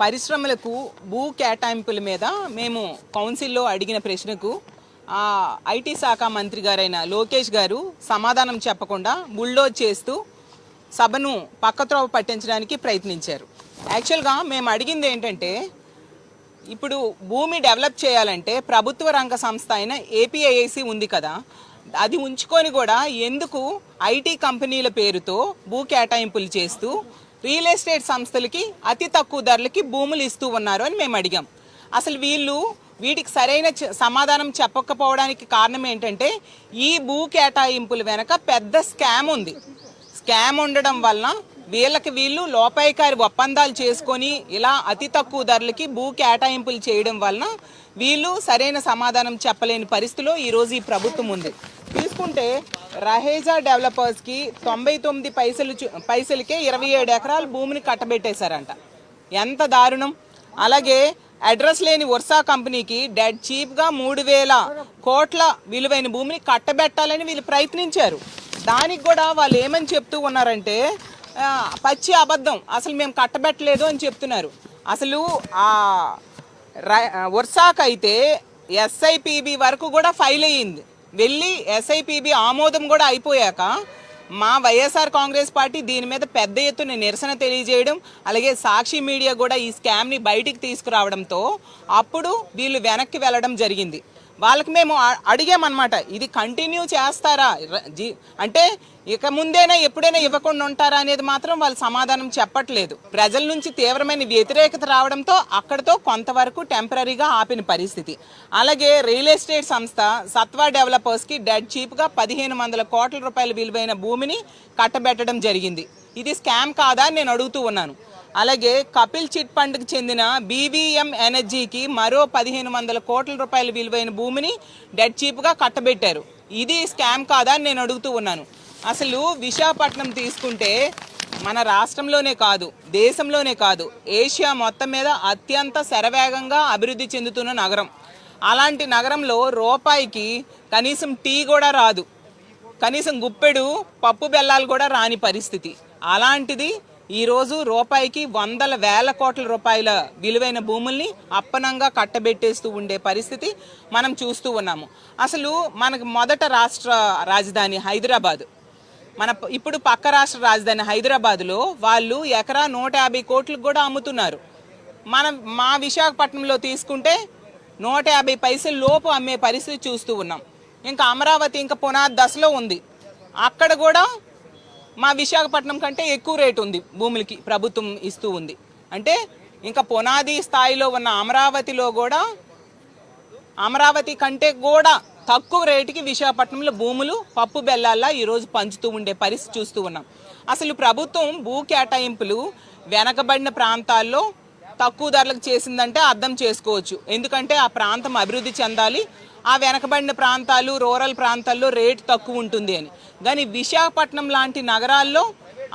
పరిశ్రమలకు భూ కేటాయింపుల మీద మేము కౌన్సిల్లో అడిగిన ప్రశ్నకు ఐటీ శాఖ మంత్రి గారైన లోకేష్ గారు సమాధానం చెప్పకుండా బుల్డోజ్ చేస్తూ సభను పక్కత్రోవ పట్టించడానికి ప్రయత్నించారు. యాక్చువల్గా మేము అడిగింది ఏంటంటే, ఇప్పుడు భూమి డెవలప్ చేయాలంటే ప్రభుత్వ రంగ సంస్థ అయిన ఏపీఐఐసి ఉంది కదా, అది ఉంచుకొని కూడా ఎందుకు ఐటీ కంపెనీల పేరుతో భూ కేటాయింపులు చేస్తూ రియల్ ఎస్టేట్ సంస్థలకి అతి తక్కువ ధరలకి భూములు ఇస్తూ ఉన్నారు అని మేము అడిగాం. అసలు వీటికి సరైన సమాధానం చెప్పకపోవడానికి కారణం ఏంటంటే, ఈ భూ కేటాయింపుల వెనక పెద్ద స్కామ్ ఉంది. స్కామ్ ఉండడం వలన వీళ్ళు లోపాయికారి ఒప్పందాలు చేసుకొని ఇలా అతి తక్కువ ధరలకి భూ కేటాయింపులు చేయడం వలన వీళ్ళు సరైన సమాధానం చెప్పలేని పరిస్థితిలో ఈరోజు ఈ ప్రభుత్వం ఉంది. తీసుకుంటే రహేజా డెవలపర్స్కి 99 పైసలకే 27 ఎకరాల భూమిని కట్టబెట్టేశారంట. ఎంత దారుణం! అలాగే అడ్రస్ లేని వర్సా కంపెనీకి డెడ్ చీప్గా 3,000 కోట్ల విలువైన భూమిని కట్టబెట్టాలని వీళ్ళు ప్రయత్నించారు. దానికి కూడా వాళ్ళు ఏమని చెప్తూ ఉన్నారంటే, పచ్చి అబద్ధం, అసలు మేము కట్టబెట్టలేదు అని చెప్తున్నారు. అసలు వర్సాకు అయితే ఎస్ఐపిబి వరకు కూడా ఫైల్ అయ్యింది. వెళ్ళి ఎస్ఐపిబి ఆమోదం కూడా అయిపోయాక మా వైఎస్ఆర్ కాంగ్రెస్ పార్టీ దీని మీద పెద్ద ఎత్తున నిరసన తెలియజేయడం, అలాగే సాక్షి మీడియా కూడా ఈ స్కామ్ని బయటికి తీసుకురావడంతో అప్పుడు వీళ్ళు వెనక్కి వెళ్ళడం జరిగింది. వాళ్ళకి మేము అడిగామన్నమాట, ఇది కంటిన్యూ చేస్తారా, అంటే ఇక ముందేనా ఎప్పుడైనా ఇవ్వకుండా ఉంటారా అనేది మాత్రం వాళ్ళు సమాధానం చెప్పట్లేదు. ప్రజల నుంచి తీవ్రమైన వ్యతిరేకత రావడంతో అక్కడితో కొంతవరకు టెంపరీగా ఆపిన పరిస్థితి. అలాగే రియల్ ఎస్టేట్ సంస్థ సత్వా డెవలపర్స్కి డెడ్ చీప్గా 1,500 కోట్ల రూపాయల విలువైన భూమిని కట్టబెట్టడం జరిగింది. ఇది స్కామ్ కాదా అని నేను అడుగుతూ ఉన్నాను. అలాగే కపిల్ చిట్ ఫండ్కి చెందిన బీవీఎం ఎనర్జీకి మరో 1,500 కోట్ల రూపాయల విలువైన భూమిని డెడ్ చీప్గా కట్టబెట్టారు. ఇది స్కామ్ కాదా అని నేను అడుగుతూ ఉన్నాను. అసలు విశాఖపట్నం తీసుకుంటే మన రాష్ట్రంలోనే కాదు, దేశంలోనే కాదు, ఏషియా మొత్తం మీద అత్యంత శరవేగంగా అభివృద్ధి చెందుతున్న నగరం. అలాంటి నగరంలో రూపాయికి కనీసం టీ కూడా రాదు, కనీసం గుప్పెడు పప్పు బెల్లాలు కూడా రాని పరిస్థితి. అలాంటిది ఈరోజు రూపాయికి 100,000 కోట్ల రూపాయల విలువైన భూముల్ని అప్పనంగా కట్టబెట్టేస్తూ ఉండే పరిస్థితి మనం చూస్తూ ఉన్నాము. అసలు మనకు మొదట రాష్ట్ర రాజధాని హైదరాబాద్, ఇప్పుడు పక్క రాష్ట్ర రాజధాని హైదరాబాద్లో వాళ్ళు ఎకరా 150 కోట్లకు కూడా అమ్ముతున్నారు. మా విశాఖపట్నంలో తీసుకుంటే 150 పైసల లోపు అమ్మే పరిస్థితి చూస్తూ ఉన్నాం. ఇంకా అమరావతి ఇంకా పునాది దశలో ఉంది, అక్కడ కూడా మా విశాఖపట్నం కంటే ఎక్కువ రేటు ఉంది భూములకి ప్రభుత్వం ఇస్తూ ఉంది. అంటే ఇంకా పునాది స్థాయిలో ఉన్న అమరావతిలో కూడా అమరావతి కంటే కూడా తక్కువ రేటుకి విశాఖపట్నంలో భూములు పప్పు బెల్లాల్లా ఈరోజు పంచుతూ ఉండే పరిస్థితి చూస్తూ ఉన్నాం. అసలు ప్రభుత్వం భూ కేటాయింపులు వెనకబడిన ప్రాంతాల్లో తక్కువ ధరలకు చేసిందంటే అర్థం చేసుకోవచ్చు, ఎందుకంటే ఆ ప్రాంతం అభివృద్ధి చెందాలి, ఆ వెనకబడిన ప్రాంతాలు రూరల్ ప్రాంతాల్లో రేటు తక్కువ ఉంటుంది అని. కానీ విశాఖపట్నం లాంటి నగరాల్లో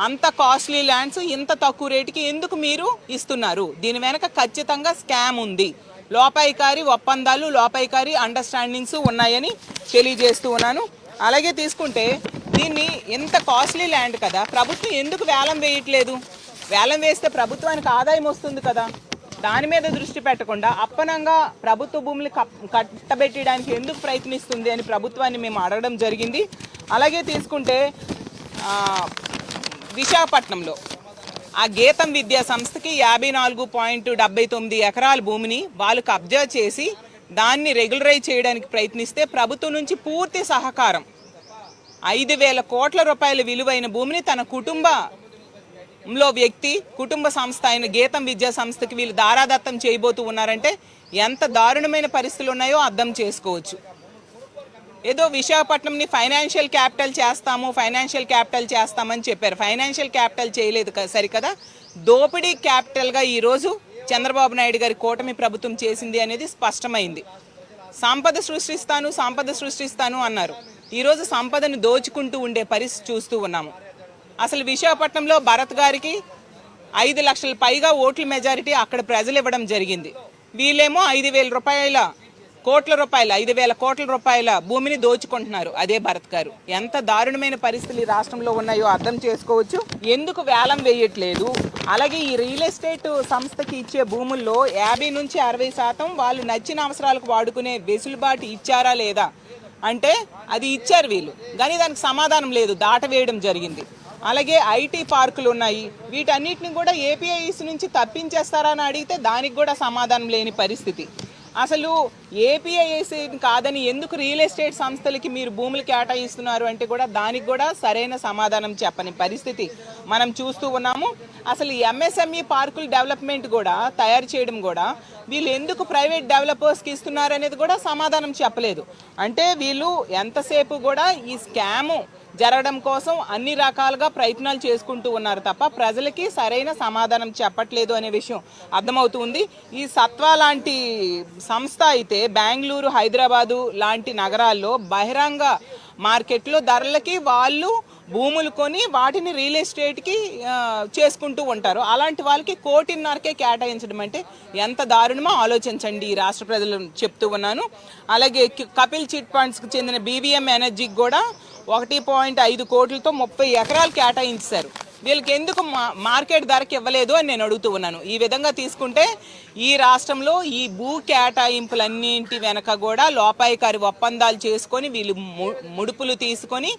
అంత కాస్ట్లీ ల్యాండ్స్ ఇంత తక్కువ రేటుకి ఎందుకు మీరు ఇస్తున్నారు? దీని వెనక ఖచ్చితంగా స్కామ్ ఉంది, లోపాయికారి ఒప్పందాలు, లోపాయికారి అండర్స్టాండింగ్స్ ఉన్నాయని తెలియజేస్తూ ఉన్నాను. అలాగే తీసుకుంటే దీన్ని ఇంత కాస్ట్లీ ల్యాండ్ కదా, ప్రభుత్వం ఎందుకు వేలం వేయట్లేదు? వేలం వేస్తే ప్రభుత్వానికి ఆదాయం వస్తుంది కదా, దాని మీద దృష్టి పెట్టకుండా అప్పనంగా ప్రభుత్వ భూములు కట్టబెట్టడానికి ఎందుకు ప్రయత్నిస్తుంది అని ప్రభుత్వాన్ని మేము అడగడం జరిగింది. అలాగే తీసుకుంటే విశాఖపట్నంలో ఆ గీతం విద్యా సంస్థకి 54.79 ఎకరాల భూమిని వాళ్ళు కబ్జా చేసి దాన్ని రెగ్యులరైజ్ చేయడానికి ప్రయత్నిస్తే ప్రభుత్వం నుంచి పూర్తి సహకారం 5,000 కోట్ల రూపాయల విలువైన భూమిని తన కుటుంబ సంస్థ అయిన గీతం విద్యా సంస్థకి వీళ్ళు దారాదత్తం చేయబోతూ ఉన్నారంటే ఎంత దారుణమైన పరిస్థితులు ఉన్నాయో అర్థం చేసుకోవచ్చు. ఏదో విశాఖపట్నంని ఫైనాన్షియల్ క్యాపిటల్ చేస్తామని చెప్పారు. ఫైనాన్షియల్ క్యాపిటల్ చేయలేదు సరికదా, దోపిడీ క్యాపిటల్గా ఈరోజు చంద్రబాబు నాయుడు గారి కూటమి ప్రభుత్వం చేసింది అనేది స్పష్టమైంది. సంపద సృష్టిస్తాను అన్నారు, ఈరోజు సంపదను దోచుకుంటూ ఉండే పరిస్థితి చూస్తూ ఉన్నాము. అసలు విశాఖపట్నంలో భరత్ గారికి 5 లక్షల పైగా ఓట్ల మెజారిటీ అక్కడ ప్రజలు ఇవ్వడం జరిగింది. వీళ్ళేమో 5,000 రూపాయల కోట్ల రూపాయల 5,000 కోట్ల రూపాయల భూమిని దోచుకుంటున్నారు అదే భరత్ గారు. ఎంత దారుణమైన పరిస్థితులు ఈ రాష్ట్రంలో ఉన్నాయో అర్థం చేసుకోవచ్చు. ఎందుకు వేలం వేయట్లేదు? అలాగే ఈ రియల్ ఎస్టేట్ సంస్థకి ఇచ్చే భూముల్లో 50 నుంచి 60% వాళ్ళు నచ్చిన అవసరాలకు వాడుకునే వెసులుబాటు ఇచ్చారా లేదా అంటే అది ఇచ్చారు వీళ్ళు, కానీ దానికి సమాధానం లేదు, దాటవేయడం జరిగింది. అలాగే ఐటీ పార్కులు ఉన్నాయి, వీటన్నిటిని కూడా ఏపీఐసి నుంచి తప్పించేస్తారా అని అడిగితే దానికి కూడా సమాధానం లేని పరిస్థితి. అసలు ఏపీఐసి కాదని ఎందుకు రియల్ ఎస్టేట్ సంస్థలకి మీరు భూములు కేటాయిస్తున్నారు అంటే కూడా దానికి కూడా సరైన సమాధానం చెప్పని పరిస్థితి మనం చూస్తూ ఉన్నాము. అసలు ఎంఎస్ఎంఈ పార్కుల డెవలప్మెంట్ కూడా తయారు చేయడం కూడా వీళ్ళు ఎందుకు ప్రైవేట్ డెవలపర్స్కి ఇస్తున్నారు అనేది కూడా సమాధానం చెప్పలేదు. అంటే వీళ్ళు ఎంతసేపు కూడా ఈ స్కాము జరగడం కోసం అన్ని రకాలుగా ప్రయత్నాలు చేసుకుంటూ ఉన్నారు తప్ప ప్రజలకి సరైన సమాధానం చెప్పట్లేదు అనే విషయం అర్థమవుతుంది. ఈ సత్వా లాంటి సంస్థ అయితే బెంగళూరు, హైదరాబాదు లాంటి నగరాల్లో బహిరంగ మార్కెట్లో ధరలకి వాళ్ళు భూములు కొని వాటిని రియల్ ఎస్టేట్కి చేసుకుంటూ ఉంటారు. అలాంటి వాళ్ళకి 1.5 కోటికే కేటాయించడం అంటే ఎంత దారుణమో ఆలోచించండి ఈ రాష్ట్ర ప్రజలు చెప్తూ ఉన్నాను. అలాగే కపిల్ చిట్ ఫండ్స్కి చెందిన బీవీఎం ఎనర్జీకి కూడా 1.5 కోట్లతో 30 ఎకరాలు కేటాయించారు. వీళ్ళకి ఎందుకు మార్కెట్ ధరకి ఇవ్వలేదు అని నేను అడుగుతూ ఉన్నాను. ఈ విధంగా తీసుకుంటే ఈ రాష్ట్రంలో ఈ భూ కేటాయింపులన్నింటి వెనక కూడా లోపాయికారి ఒప్పందాలు చేసుకొని వీళ్ళు ముడుపులు తీసుకొని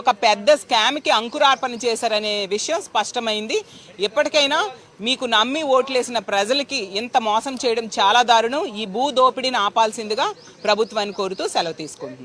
ఒక పెద్ద స్కామ్కి అంకురార్పణ చేశారనే విషయం స్పష్టమైంది. ఎప్పటికైనా మీకు నమ్మి ఓట్లేసిన ప్రజలకి ఇంత మోసం చేయడం చాలా దారుణం. ఈ భూ దోపిడీని ఆపాల్సిందిగా ప్రభుత్వాన్ని కోరుతూ సెలవు తీసుకుంటున్నాను.